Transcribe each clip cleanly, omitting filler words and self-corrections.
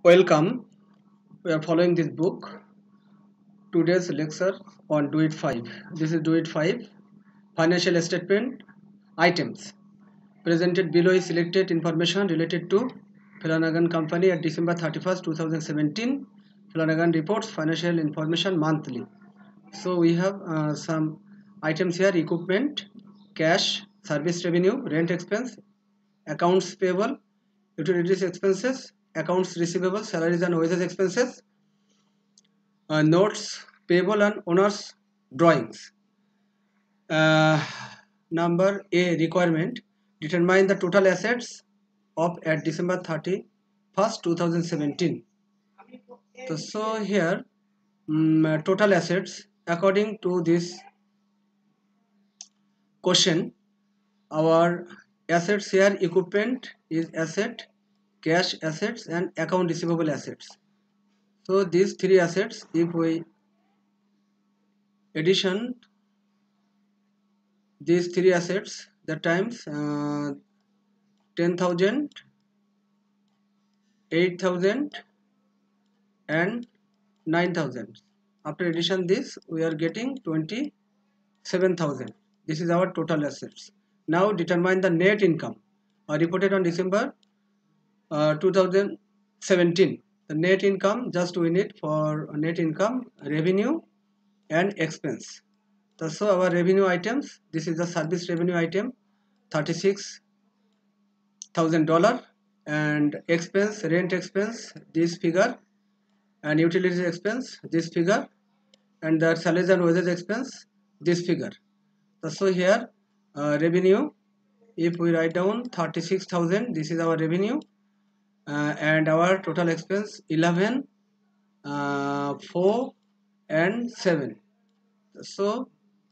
Welcome. We are following this book. Today's lecture on Do It 5. This is Do It 5. Financial statement items. Presented below is selected information related to Flanagan Company at December 31st, 2017. Flanagan reports financial information monthly. So we have some items here: equipment, cash, service revenue, rent expense, accounts payable, utilities expenses, accounts receivable, salaries and wages expenses, notes payable and owners drawings. uh, Number A requirement: determine the total assets of at December 31st, 2017. So here, total assets according to this question, our assets here: equipment is asset, cash assets and account receivable assets. So these three assets, if we addition these three assets, the times 10,000, 8,000 and 9,000. After addition this, we are getting 27,000. This is our total assets. Now determine the net income reported on December 2017. The net income, just we need for net income, revenue and expense. So our revenue items, this is the service revenue item, $36,000, and expense, rent expense, this figure, and utilities expense, this figure, and the salaries and wages expense, this figure. So here revenue, if we write down 36,000, this is our revenue, and our total expense 11, 4 and 7, so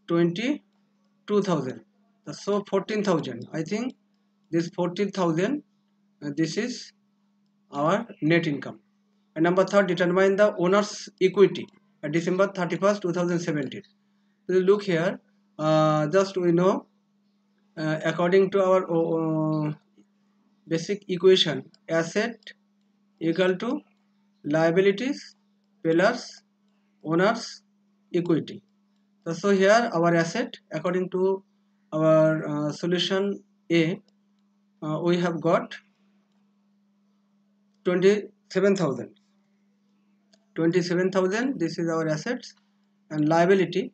22,000. So 14,000, I think this 14,000, this is our net income. And number third, determine the owner's equity at December 31st, 2017. So look here, just we know, according to our basic equation, asset equal to liabilities plus owner's equity. So here our asset, according to our solution A, we have got 27,000. 27,000, this is our assets. And liabilities,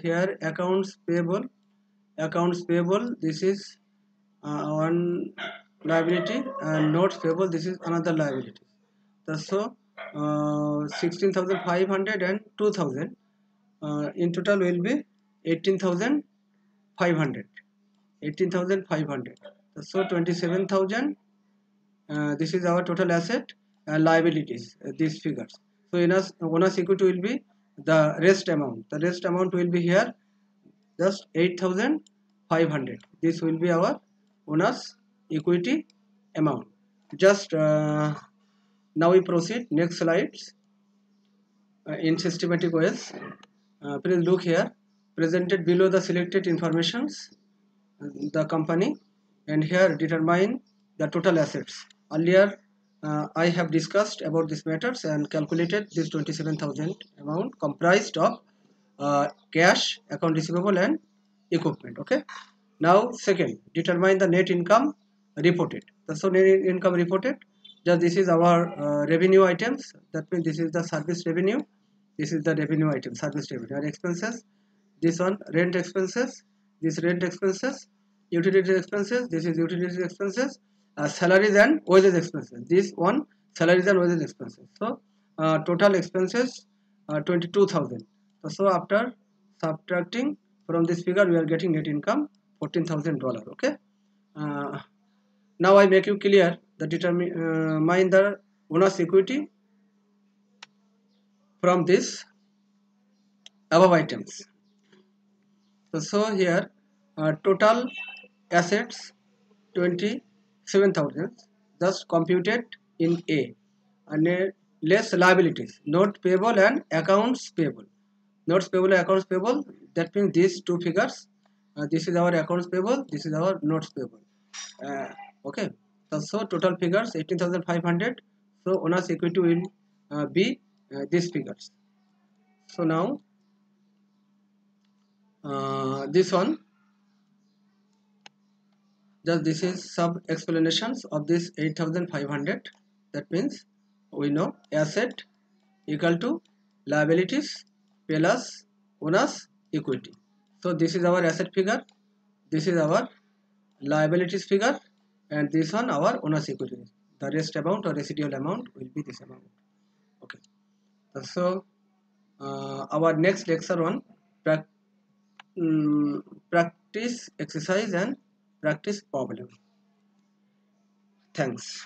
here accounts payable, this is one liability, and notes payable, this is another liability. So 16,500 and 2,000, in total will be 18,500. So 27,000, this is our total asset and liabilities, these figures. So in owner's equity will be the rest amount. The rest amount will be here just 8,500. This will be our owner's equity amount. Just now we proceed next slides in systematic ways. Please look here. Presented below the selected informations, the company, and here determine the total assets. Earlier I have discussed about these matters and calculated this 27,000 amount comprised of cash, account receivable and equipment. Okay. Now second, determine the net income reported. So net income reported, just this is our revenue items. That means this is the service revenue, this is the revenue item, service revenue. And expenses, this one rent expenses, this rent expenses, utility expenses, this is utility expenses, salaries and wages expenses, this one salaries and wages expenses. So total expenses 22,000. So after subtracting from this figure, we are getting net income $14,000. Okay. uh, Now I make you clear the determine the owner's equity from this above items. So here total assets 27,000, thus computed in A, and less liabilities, note payable and accounts payable. Notes payable and accounts payable, that means these two figures. This is our accounts payable, this is our notes payable. Okay. So total figures 18,500. So owner's equity will be these figures. So now this one, just this is some explanations of this 8,500. That means we know asset equal to liabilities plus owner's equity. So this is our asset figure, this is our liabilities figure, and this one our owner's equity. The rest amount or residual amount will be this amount. Okay. So our next lecture on practice exercise and practice problem. Thanks.